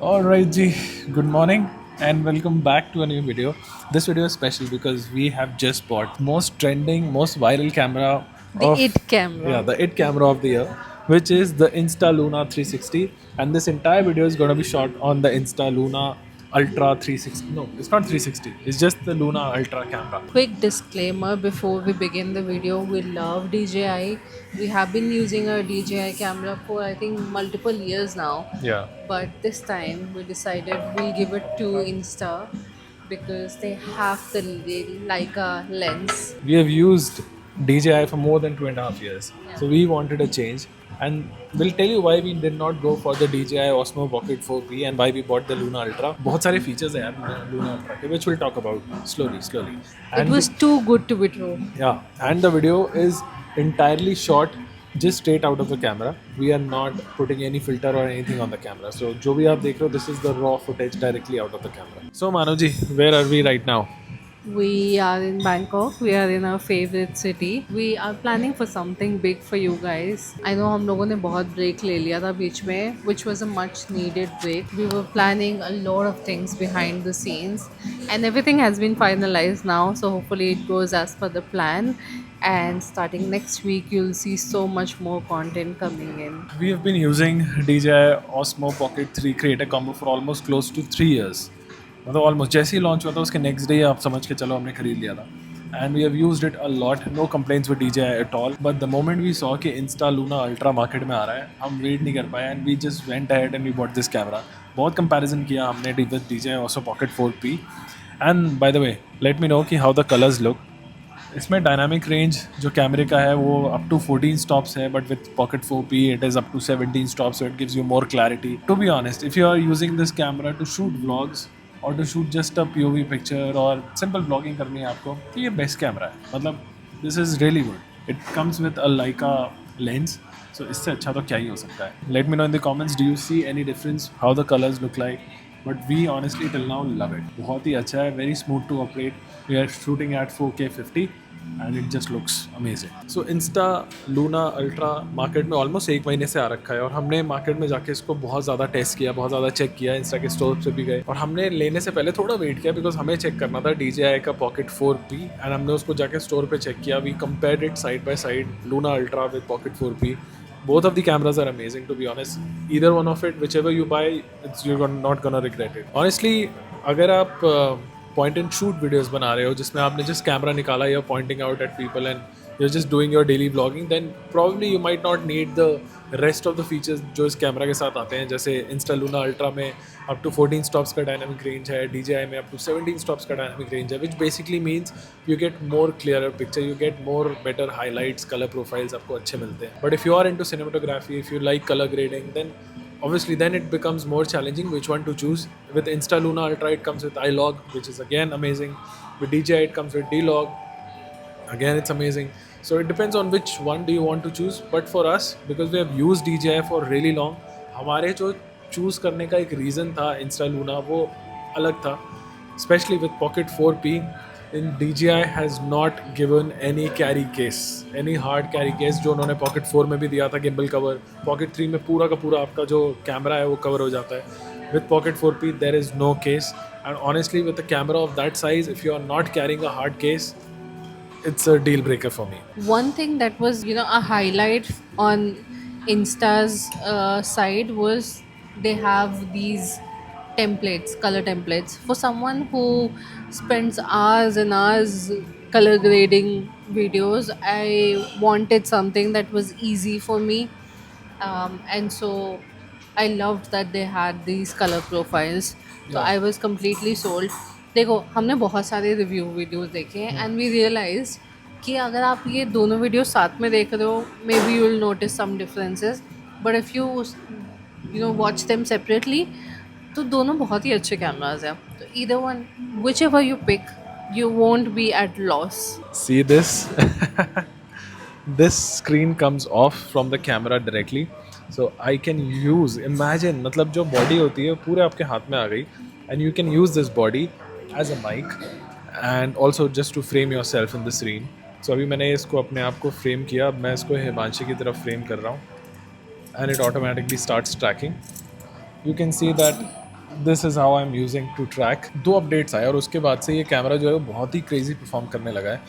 Alright Ji, good morning and welcome back to a new video. This video is special because we have just bought most trending, most viral camera The of it camera. the it camera of the year, which is the Insta Luna 360. And this entire video is gonna be shot on the Insta Luna Ultra 360. No, it's not 360. It's just the Luna Ultra camera. Quick disclaimer before we begin the video, we love DJI. We have been using our DJI camera for I think multiple years now. Yeah. But this time we decided we'll give it to Insta because they have the Leica lens. We have used DJI for more than 2.5 years. Yeah. So we wanted a change. And we'll tell you why we did not go for the DJI Osmo Pocket 4P and why we bought the Luna Ultra. बहुत सारे features हैं यार Luna Ultra के, which we'll talk about slowly. It And was too good to be true. yeah, and the video is entirely shot just straight out of the camera. We are not putting any filter or anything on the camera. So जो भी आप देख रहे हो, this is the raw footage directly out of the camera. So Manav ji, where are we right now? We are in Bangkok. We are in our favorite city. We are planning for something big for you guys. I know हम लोगों ने बहुत break ले लिया था बीच में, which was a much needed break. We were planning a lot of things behind the scenes, and everything has been finalized now. So hopefully it goes as per the plan. And starting next week, you'll see so much more content coming in. We have been using DJI Osmo Pocket 3 Creator Combo for almost close to 3 years. मतलब almost जैसे ही launch हुआ था उसके next day आप समझ के चलो हमने खरीद लिया था. And we have used it a lot, no complaints with DJI at all. But the moment we saw कि इंस्टा लूना अल्ट्रा मार्केट में आ रहा है, हम वेट नहीं कर पाए and we just went ahead and we bought this camera. बहुत कंपैरिजन किया हमने with DJI Osmo Pocket 4P. And by the way let me know कि हाउ द कलर्स लुक. इसमें डायनामिक रेंज जो कैमरे का है वो अप टू 14 स्टॉप्स है, but with pocket 4P it is up to 17 stops, so it gives you more clarity. To be honest, if you are using this camera to shoot vlogs और to shoot just a POV picture और simple blogging करनी है आपको, तो ये best camera है. मतलब this is really good. It comes with a Leica lens, so इससे अच्छा तो क्या ही हो सकता है. Let me know in the comments, do you see any difference, how the colours look like. But we honestly till now love it. बहुत ही अच्छा है, very smooth to operate. We are shooting at 4K 50 and it just looks amazing. So Insta Luna Ultra market में almost 1 महीने से आ रखा है और हमने मार्केट में जाके इसको बहुत ज़्यादा टेस्ट किया, बहुत ज़्यादा चेक किया. इंस्टा के स्टोर पे भी गए और हमने लेने से पहले थोड़ा वेट किया बिकॉज हमें चेक करना था DJI का पॉकेट 4P एंड हमने उसको जाके स्टोर पे चेक किया. We compared it side by side, Luna Ultra with Pocket 4P. Both of the cameras are amazing, to be honest. Either one of it, whichever you buy, not gonna regret it. Honestly, अगर आप point and shoot videos बना रहे हो जिसमें आपने just camera निकाला, या pointing out at people and you are just doing your daily vlogging, then probably you might not need the rest of the features जो इस कैमरा के साथ आते हैं. जैसे इंस्टा लूना अल्ट्रा में अप टू 14 स्टॉप्स का डायनामिक रेंज है, DJI में अप टू 17 स्टॉप्स का डायनामिक रेंज है, which basically means you get more clear picture, you get more better highlights, colour profiles आपको अच्छे मिलते हैं. But if you are into cinematography, if you like colour grading, then obviously then it becomes more challenging which one to choose. With Insta Luna Ultra it comes with iLog, which is again amazing. With DJI it comes with D-Log, again it's amazing. So it depends on which one do you want to choose. But for us, because we have used DJI for really long, हमारे जो choose करने का एक reason था Insta Luna वो अलग था. Especially with Pocket 4P, in DJI has not given any carry case, any hard carry case जो उन्होंने Pocket 4 में भी दिया था gimbal cover. Pocket 3 में पूरा का पूरा आपका जो कैमरा है वो कवर हो जाता है. With Pocket 4P there is no case, and honestly with a camera of that size, if you are not carrying a hard case, it's a deal breaker for me. One thing that was, a highlight on Insta's side was they have these templates, color templates. For someone who spends hours and hours color grading videos, I wanted something that was easy for me. And so I loved that they had these color profiles. So Yeah. I was completely sold. देखो हमने बहुत सारे review videos देखे हैं and we realise कि अगर आप ये दोनों वीडियो साथ में देख रहे हो, maybe you will notice some differences, but if you watch them separately तो दोनों बहुत ही अच्छे कैमराज हैं. तो either one, whichever you pick, you won't be at loss. See this? This screen comes off from the camera directly, so I can use, imagine, मतलब जो body होती है पूरे आपके हाथ में आ गई, and you can use this body as a mic and also just to frame yourself in the screen. So अभी मैंने इसको अपने आप को फ्रेम किया, अब मैं इसको हिमांशी की तरफ फ्रेम कर रहा हूँ and it automatically starts tracking. You can see that this is how I am using to track. 2 updates आए और उसके बाद से ये कैमरा जो है वो बहुत ही क्रेजी परफॉर्म करने लगा है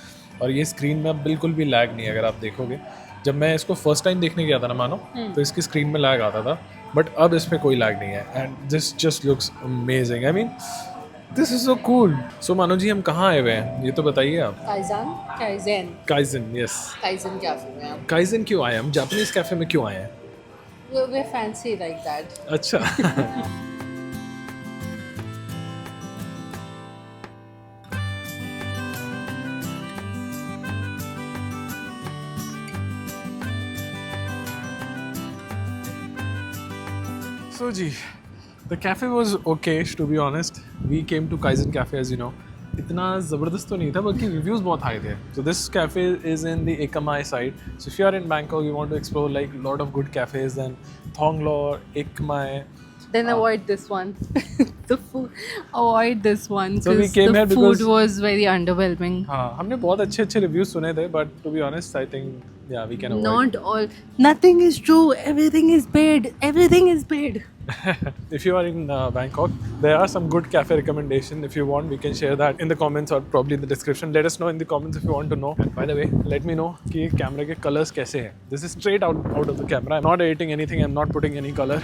और ये स्क्रीन में अब बिल्कुल भी लैग नहीं है। अगर आप देखोगे, जब मैं इसको फर्स्ट टाइम देखने गया था ना मानो, तो इसकी स्क्रीन में लैग आता था, बट अब इसमें कोई लैग नहीं है and this just looks amazing. I mean this is so cool. So मानो जी, हम कहाँ आए हुए हैं ये तो बताइए आप। Kaizen kaizen, yes. Kaizen cafe में हम काइजन क्यों आए हम? जापानीज कैफे में क्यों आए हैं? we're fancy like that. अच्छा। So ji, the cafe was okay to be honest. We came to Kaizen Cafe as you know. इतना ज़बरदस्त तो नहीं था, बल्कि रिव्यूज़ बहुत हाई थे. So this cafe is in the Ekamai side. So if you are in Bangkok, you want to explore like a lot of good cafes, then Thonglor, Ekamai. Then avoid this one. The food, avoid this one So we because came here the food because- was very underwhelming. हाँ, हमने बहुत अच्छे reviews सुने थे, but to be honest, I think yeah we can avoid. Not all. Nothing is true. Everything is paid. Everything is paid. If you are in Bangkok, there are some good cafe recommendation. If you want, we can share that in the comments or probably in the description. Let us know in the comments if you want to know. And by the way, let me know कि कैमरे के colors कैसे हैं. This is straight out of the camera. I'm not editing anything. I'm not putting any color.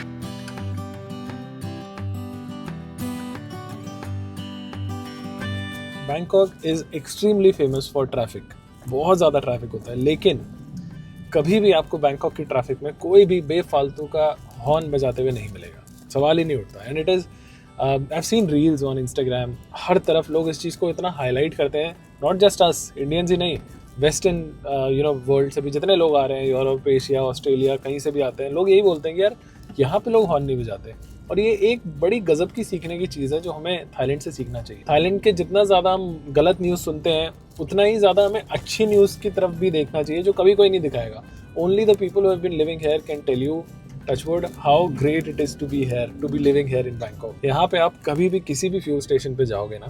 Bangkok is extremely famous for traffic. बहुत ज़्यादा traffic होता है, लेकिन कभी भी आपको बैंकॉक की ट्रैफिक में कोई भी बेफालतू का हॉर्न बजाते हुए नहीं मिलेगा, सवाल ही नहीं उठता। And it is I seen reels on Instagram, हर तरफ लोग इस चीज़ को इतना हाईलाइट करते हैं, नॉट जस्ट अस इंडियंस ही नहीं, वेस्टर्न वर्ल्ड से भी जितने लोग आ रहे हैं, यूरोप, एशिया, ऑस्ट्रेलिया, कहीं से भी आते हैं, लोग यही बोलते हैं कि यार यहाँ पे लोग हॉर्न नहीं बजाते। और ये एक बड़ी गजब की सीखने की चीज़ है जो हमें थाईलैंड से सीखना चाहिए। थाईलैंड के जितना ज़्यादा हम गलत न्यूज़ सुनते हैं, उतना ही ज़्यादा हमें अच्छी न्यूज़ की तरफ भी देखना चाहिए जो कभी कोई नहीं दिखाएगा। Only the people who have been living here can tell you touchwood how great it is to be here, to be living here in Bangkok. यहाँ पे आप कभी भी किसी भी फ्यूल स्टेशन पे जाओगे ना,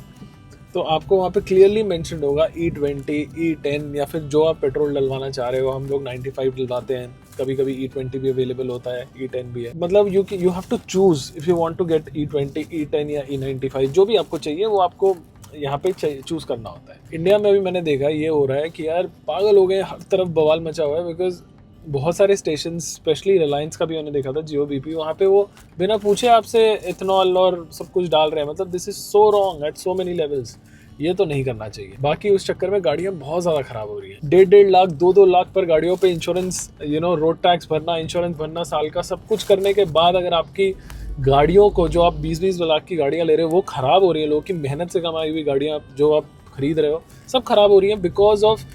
तो आपको वहाँ पे क्लियरली मेंशन्ड होगा E20, E10 या फिर जो आप पेट्रोल डलवाना चाह रहे हो। हम लोग 95 डलवाते हैं, कभी कभी E20 भी अवेलेबल होता है, E10 भी है। मतलब you have to choose if you want to get E20, E10 या E95, जो भी आपको चाहिए वो आपको यहाँ पे चूज करना होता है। इंडिया में भी मैंने देखा ये हो रहा है कि यार पागल हो गए, हर तरफ बवाल मचा हुआ है, बिकॉज बहुत सारे स्टेशन, स्पेशली रिलायंस का भी मैंने देखा था, जियो BP, वहाँ पे वो बिना पूछे आपसे इथेनॉल और सब कुछ डाल रहे हैं। मतलब this is so wrong at so many levels. ये तो नहीं करना चाहिए। बाकी उस चक्कर में गाड़ियाँ बहुत ज़्यादा ख़राब हो रही हैं। 1.5 लाख 2 लाख पर गाड़ियों पे इंश्योरेंस, रोड टैक्स भरना, इंश्योरेंस भरना साल का, सब कुछ करने के बाद अगर आपकी गाड़ियों को, जो आप 20 लाख की गाड़ियाँ ले रहे हो, वो ख़राब हो रही है, लोगों की मेहनत से कमाई हुई गाड़ियाँ जो आप खरीद रहे हो, सब ख़राब हो रही हैं because of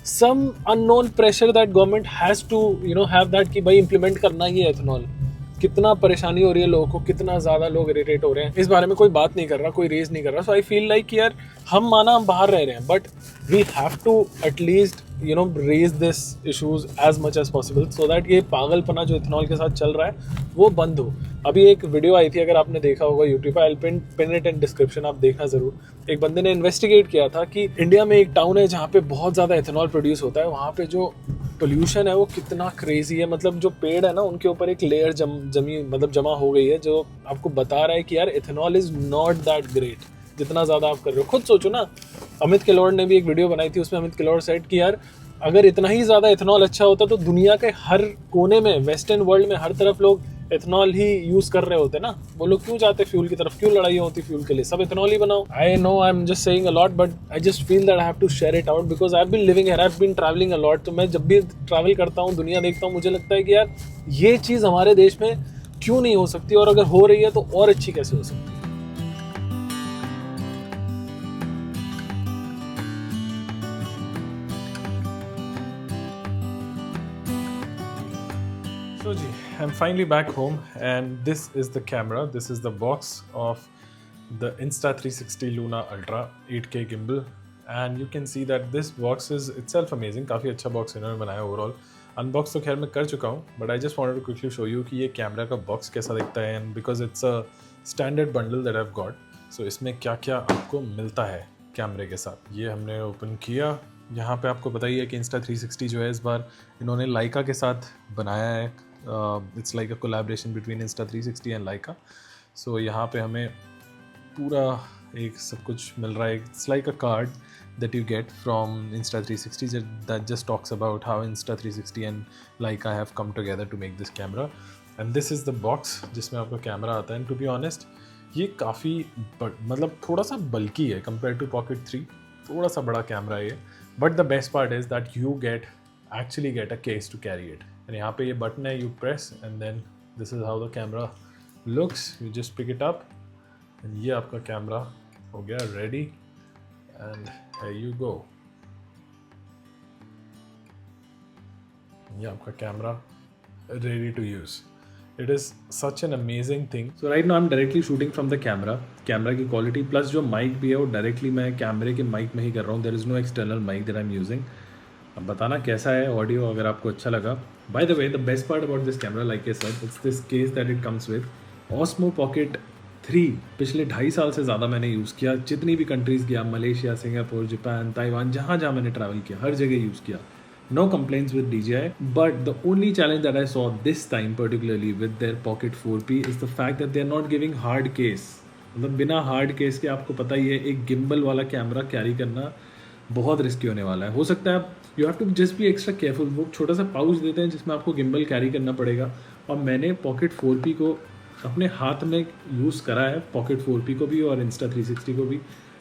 some unknown pressure that government has to have that कि भाई इम्प्लीमेंट करना ही है एथेनॉल। कितना परेशानी हो रही है लोगों को, कितना ज़्यादा लोग इरिटेट हो रहे हैं, इस बारे में कोई बात नहीं कर रहा, कोई रेज नहीं कर रहा। सो आई फील लाइक यार हम बाहर रह रहे हैं, but we have to at least raise this issues as much as possible so that ये पागलपना जो इथेनॉल के साथ चल रहा है वो बंद हो। अभी एक वीडियो आई थी, अगर आपने देखा होगा यूट्यूब पे, I will pin it in description, आप देखना जरूर। एक बंदे ने इन्वेस्टिगेट किया था कि इंडिया में एक टाउन है जहाँ पे बहुत ज़्यादा इथेनॉल प्रोड्यूस होता है, वहाँ पे जो पोल्यूशन है वो कितना क्रेजी है। मतलब जो पेड़ है ना, उनके ऊपर एक लेयर जमा हो गई है, जो आपको बता रहा है कि यार ethanol is not that great जितना ज़्यादा आप कर रहे हो। खुद सोचो ना, अमित किलोड़ ने भी एक वीडियो बनाई थी, उसमें अमित किलोड़ सेट कि यार अगर इतना ही ज़्यादा इथेनॉल अच्छा होता तो दुनिया के हर कोने में, वेस्टर्न वर्ल्ड में हर तरफ लोग इथेनॉल ही यूज़ कर रहे होते ना। वो लोग क्यों जाते फ्यूल की तरफ, क्यों लड़ाई होती फ्यूल के लिए, सब इथेनॉल ही बनाओ। I know I am just saying a lot, but I just feel that I have to share it out because I have been living here, I have been travelling a lot. तो मैं जब भी travel करता हूँ, दुनिया देखता हूँ, मुझे लगता है कि यार ये चीज़ हमारे देश में क्यों नहीं हो सकती, और अगर हो रही है तो और अच्छी कैसे हो सकती है। So ji, I'm finally back home and this is the camera, this is the box of the Insta360 Luna Ultra 8K gimbal and you can see that this box is itself amazing। काफ़ी अच्छा box इन्होंने बनाया overall. Unbox तो खैर मैं कर चुका हूँ, but I just wanted to quickly show you कि ये कैमरा का बॉक्स कैसा दिखता है, and because it's a standard bundle that I have got, so इसमें क्या क्या आपको मिलता है कैमरे के साथ। ये हमने ओपन किया, यहाँ पे आपको बताइए कि Insta360 जो है इस बार इन्होंने लाइका के साथ बनाया है। It's like a collaboration between Insta360 and Leica. So यहाँ पे हमें पूरा एक सब कुछ मिल रहा है. It's like a card that you get from Insta360 that just talks about how Insta360 and Leica have come together to make this camera. And this is the box जिसमें आपका कैमरा आता है. And to be honest, ये काफ़ी मतलब थोड़ा सा बल्कि है compared to Pocket 3. थोड़ा सा बड़ा कैमरा है ये. But the best part is that you actually get a case to carry it. And यहाँ पे ये बटन है, you press and then this is how the camera looks. You just pick it up and ये आपका camera हो गया ready. And here you go. ये आपका camera ready to use. It is such an amazing thing. So right now I'm directly shooting from the camera. Camera की quality plus जो mic भी है वो डायरेक्टली मैं कैमरे के माइक में ही कर रहा हूँ. There is no external mic that I'm using. अब बताना कैसा है ऑडियो अगर आपको अच्छा लगा. By the way, the best part about this camera, like I said, it's this case that it comes with. Osmo Pocket 3 पिछले 2.5 साल से ज़्यादा मैंने यूज़ किया. जितनी भी कंट्रीज़ गया, मलेशिया, सिंगापुर, जापान, ताइवान, जहाँ जहाँ मैंने ट्रैवल किया हर जगह यूज़ किया. No complaints with DJI, but the only challenge that I saw this time particularly with their Pocket 4P is the fact that they are not giving hard case. मतलब बिना hard case के आपको पता ही है एक gimbal वाला camera carry करना बहुत रिस्की होने वाला है. हो सकता है आप you have to just be extra careful. वो छोटा सा पाउच देते हैं जिसमें आपको गिम्बल कैरी करना पड़ेगा. और मैंने Pocket 4P को अपने हाथ में यूज़ करा है, Pocket 4P को भी और Insta360 को भी.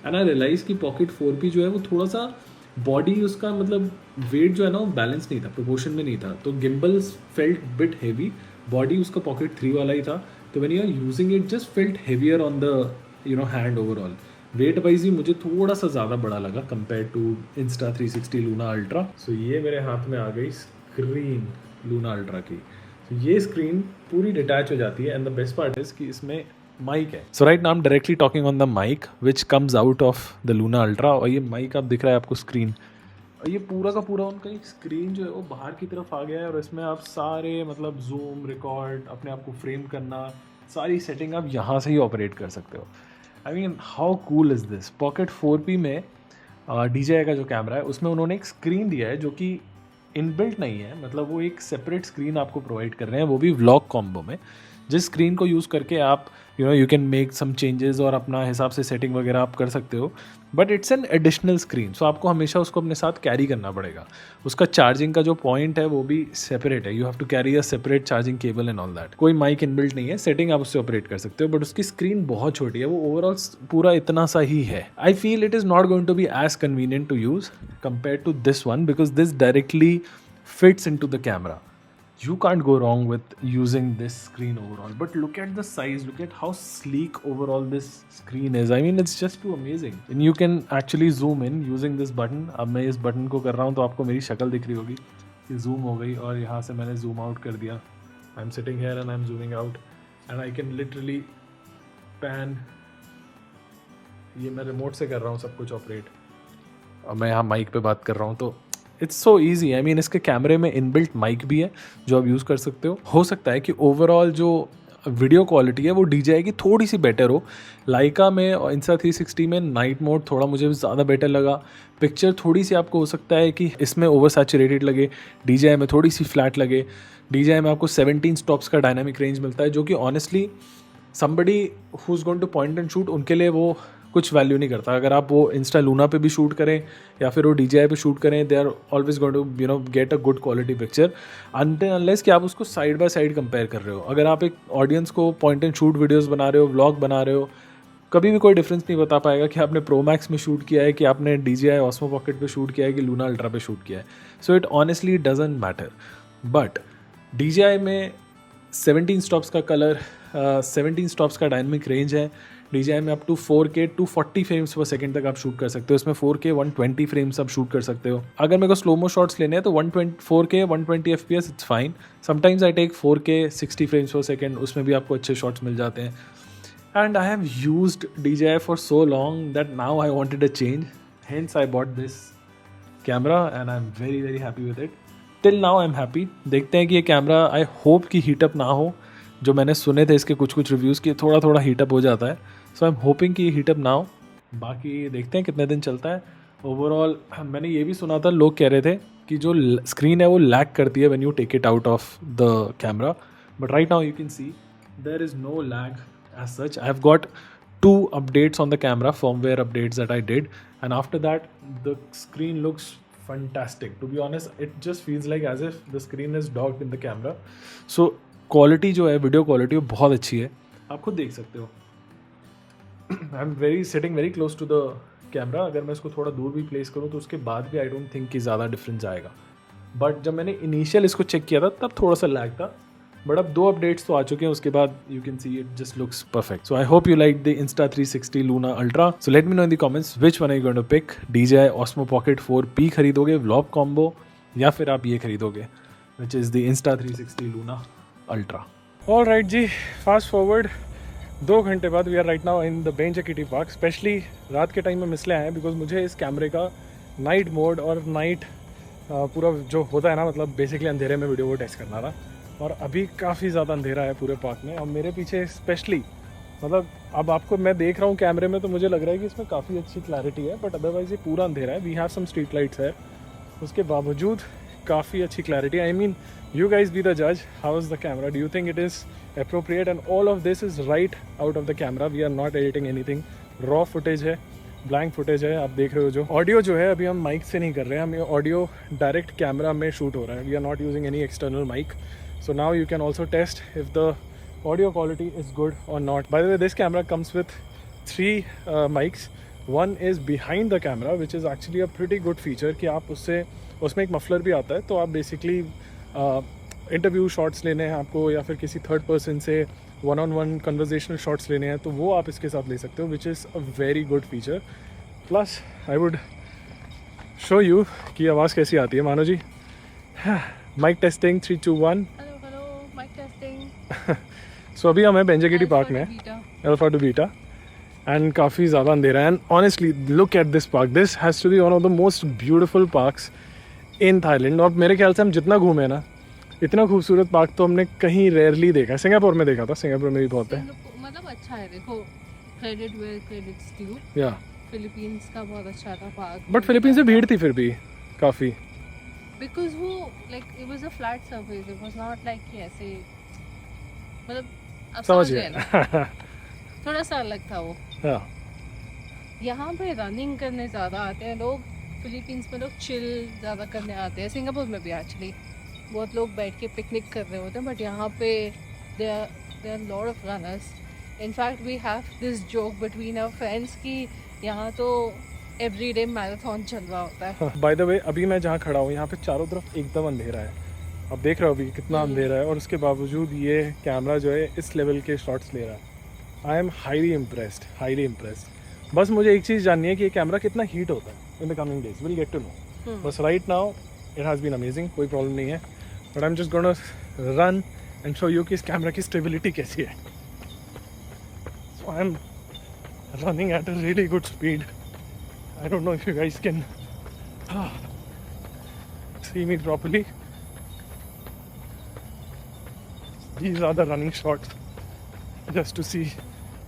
एंड आई रियलाइज़ कि Pocket 4P जो है वो थोड़ा सा बॉडी उसका मतलब वेट जो है ना वो बैलेंस नहीं था, प्रोपोर्शन में नहीं था. तो gimbals felt bit heavy. Body उसका Pocket 3 वाला ही था. तो when you are using it just felt heavier on the hand overall. Weight wise ही मुझे थोड़ा सा ज़्यादा बड़ा लगा compare to Insta360 Luna Ultra. So ये मेरे हाथ में आ गई स्क्रीन लूना अल्ट्रा की. तो ये स्क्रीन पूरी डिटैच हो जाती है. And the best part is कि इसमें माइक है. So right now I am directly talking on the mic which comes out of the Luna Ultra. और ये माइक आप दिख रहा है आपको स्क्रीन. और ये पूरा का पूरा उनका एक स्क्रीन जो है वो बाहर की तरफ आ गया है. और इसमें आप सारे मतलब जूम, रिकॉर्ड, अपने आप को फ्रेम करना, सारी सेटिंग आप यहाँ से ही ऑपरेट कर सकते हो. I mean how cool is this. Pocket 4P में DJI का जो कैमरा है उसमें उन्होंने एक स्क्रीन दिया है जो कि इनबिल्ट नहीं है. मतलब वो एक सेपरेट स्क्रीन आपको प्रोवाइड कर रहे हैं, वो भी व्लॉग कॉम्बो में. जिस स्क्रीन को यूज़ करके आप you can make some changes और अपना हिसाब से सेटिंग वगैरह आप कर सकते हो. But it's an additional screen. So आपको हमेशा उसको अपने साथ कैरी करना पड़ेगा. उसका चार्जिंग का जो पॉइंट है वो भी सेपरेट है. You have to carry a separate charging cable and all that. कोई माइक इनबिल्ट नहीं है. सेटिंग आप उससे ऑपरेट कर सकते हो. बट उसकी स्क्रीन बहुत छोटी है. वो ओवरऑल पूरा इतना सा ही है. I feel it is not going to be as convenient to use compare to this one because this directly fits into the camera. You can't go wrong with using this screen overall. But look at the size, look at how sleek overall this screen is. I mean, it's just too amazing. And you can actually zoom in using this button. अब मैं इस button को कर रहा हूँ तो आपको मेरी शक्ल दिख रही होगी. ये zoom हो गई और यहाँ से मैंने zoom out कर दिया. I'm sitting here and I'm zooming out. And I can literally pan. ये मैं रिमोट से कर रहा हूँ सब कुछ ऑपरेट. और मैं यहाँ माइक पे बात कर रहा हूँ तो it's so easy. I mean इसके कैमरे में इनबिल्ट माइक भी है जो आप यूज़ कर सकते हो सकता है कि ओवरऑल जो वीडियो क्वालिटी है वो DJI की थोड़ी सी बेटर हो. लाइका में और Insta360 में नाइट मोड थोड़ा मुझे ज़्यादा बेटर लगा. पिक्चर थोड़ी सी आपको हो सकता है कि इसमें ओवर सैचुरेटेड लगे, DJI में थोड़ी सी फ्लैट लगे. DJI में आपको 17 स्टॉप्स का डायनामिक रेंज मिलता है जो कि honestly somebody who is going two point and shoot उनके लिए वो कुछ वैल्यू नहीं करता. अगर आप वो इंस्टा लूना पे भी शूट करें या फिर वो DJI पे शूट करें, they are always going to get a good quality picture until unless कि आप उसको साइड बाय साइड कंपेयर कर रहे हो. अगर आप एक ऑडियंस को पॉइंट एंड शूट वीडियोस बना रहे हो, व्लॉग बना रहे हो, कभी भी कोई डिफरेंस नहीं बता पाएगा कि आपने प्रो मैक्स में शूट किया है, कि आपने DJI Osmo Pocket पे शूट किया है, कि लूना अल्ट्रा पे शूट किया है. So it honestly doesn't matter. But DJI में 17 स्टॉप्स का कलर, 17 स्टॉप्स का डायनामिक रेंज है. DJI में up to 4K 240 frames per second तक आप शूट कर सकते हो. इसमें 4K 120 फ्रेम्स आप शूट कर सकते हो. अगर मेरे को स्लोमो शॉट्स लेने हैं तो 4K 120 FPS it's fine. Sometimes I take 4K 60 frames per second, उसमें भी आपको अच्छे शॉट्स मिल जाते हैं. And I have used DJI for so long that now I wanted a change. Hence I bought this camera and I am very very happy with it. Till now I am happy. देखते हैं कि ये camera I hope कि heat up ना हो. जो मैंने सुने थे इसके कुछ रिव्यूज़ कि थोड़ा थोड़ा हीटअप हो जाता है. सो आई एम होपिंग कि हीटअप ना हो. बाकी देखते हैं कितने दिन चलता है. ओवरऑल मैंने ये भी सुना था, लोग कह रहे थे कि जो स्क्रीन है वो लैग करती है when you take it out of the camera. But right now you can see there is no lag as such. I've got 2 updates on the camera, firmware updates that I did, and after that the screen looks fantastic. To be honest, it just feels like as if the screen is docked in the camera. So quality जो है, video quality वो बहुत अच्छी है, आप खुद देख सकते हो. I am very sitting very close to the camera. अगर मैं इसको थोड़ा दूर भी प्लेस करूँ तो उसके बाद भी आई डोंट थिंक कि ज़्यादा डिफरेंस आएगा. बट जब मैंने इनिशियल इसको चेक किया था तब थोड़ा सा लैग था. बट अब 2 अपडेट्स तो आ चुके हैं, उसके बाद you can see it just looks perfect. So I hope you like the Insta360 Luna Ultra. So let me know in the comments which one are you going to pick. DJI Osmo Pocket 4P खरीदोगे vlog combo, या फिर आप ये खरीदोगे which is the Insta360 Luna Ultra. All right जी, fast forward 2 घंटे बाद we are right now in the bench kitty park. Specially रात के टाइम में इसलिए आए हैं बिकॉज मुझे इस कैमरे का नाइट मोड और नाइट पूरा जो होता है ना, मतलब बेसिकली अंधेरे में वीडियो को टेस्ट करना था. और अभी काफ़ी ज़्यादा अंधेरा है पूरे पार्क में. और मेरे पीछे स्पेशली, मतलब अब आपको मैं देख रहा हूँ कैमरे में तो मुझे लग रहा है कि इसमें काफ़ी अच्छी क्लैरिटी है, बट अदरवाइज़ ये पूरा अंधेरा है. We have some street lights है, उसके बावजूद काफ़ी अच्छी clarity. I mean you guys be the judge. How is the camera? Do you think it is appropriate? And all of this is right out of the camera. We are not editing anything. Raw footage है, blank footage है. आप देख रहे हो जो audio जो है अभी हम माइक से नहीं कर रहे हैं, हम ये ऑडियो डायरेक्ट कैमरा में शूट हो रहा है. We are not using any external mic. So now you can also test if the audio quality is good और not. By the way, this camera comes with 3 mics. One is behind the camera, which is actually a pretty good feature कि आप उसमें एक muffler भी आता है. तो आप बेसिकली इंटरव्यू शॉट्स लेने हैं आपको, या फिर किसी थर्ड पर्सन से 1-on-1 कन्वर्जेशनल शॉट्स लेने हैं, तो वो आप इसके साथ ले सकते हो, which is a very good feature. Plus I would show you कि आवाज़ कैसी आती है. मानो जी, mic testing 3, 2, 1. Hello mic testing. So अभी हम हैं बेंजाकिटी पार्क में, अल्फा टू बीटा, एंड काफ़ी ज़्यादा अंधेरा है. And honestly look at this park. This has to be one of the most beautiful parks in Thailand. और मेरे ख्याल से हम जितना घूमे ना, इतना खूबसूरत पार्क तो हमने कहीं रेयरली देखा है. सिंगापुर में देखा था, सिंगापुर में भी बहुत है. मतलब अच्छा है, देखो क्रेडिट वेयर क्रेडिट्स ड्यू. या फिलीपींस का बहुत अच्छा था पार्क. बट फिलीपींस में भीड़ थी फिर भी काफ़ी. बिकॉज वो like it was a flat surface, it was not like कि ऐसे, मतलब आप समझ गए गए ना, थोड़ा सा अलग था वो. हाँ, यहाँ पे रनिंग करने ज़्यादा आते हैं लोग. फिलीपींस में लोग चिल ज़्यादा करने आते हैं. सिंगापुर में भी एक्चुअली बहुत लोग बैठ के पिकनिक कर रहे होते हैं, बट यहाँ पे there are lot of runners. In fact, we have this joke between our friends कि यहाँ तो everyday marathon चल रहा होता है. बाय द वे, अभी मैं जहाँ खड़ा हूँ यहाँ पे चारों तरफ एकदम अंधेरा है. आप देख रहे हो अभी कितना अंधेरा है, और उसके बावजूद ये कैमरा जो है इस लेवल के शॉट्स ले रहा है. I am highly impressed. बस मुझे एक चीज़ जाननी है कि ये कैमरा कितना हीट होता है in the coming days. Will get to know. बस right now it has been amazing, कोई प्रॉब्लम नहीं है. But I am just gonna run and show you कि इस कैमरा की स्टेबिलिटी कैसी है. So I am running at a really good speed. I don't know if you guys can see me properly. These are the running shots just to see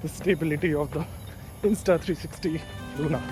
the stability of the Insta360 Luna.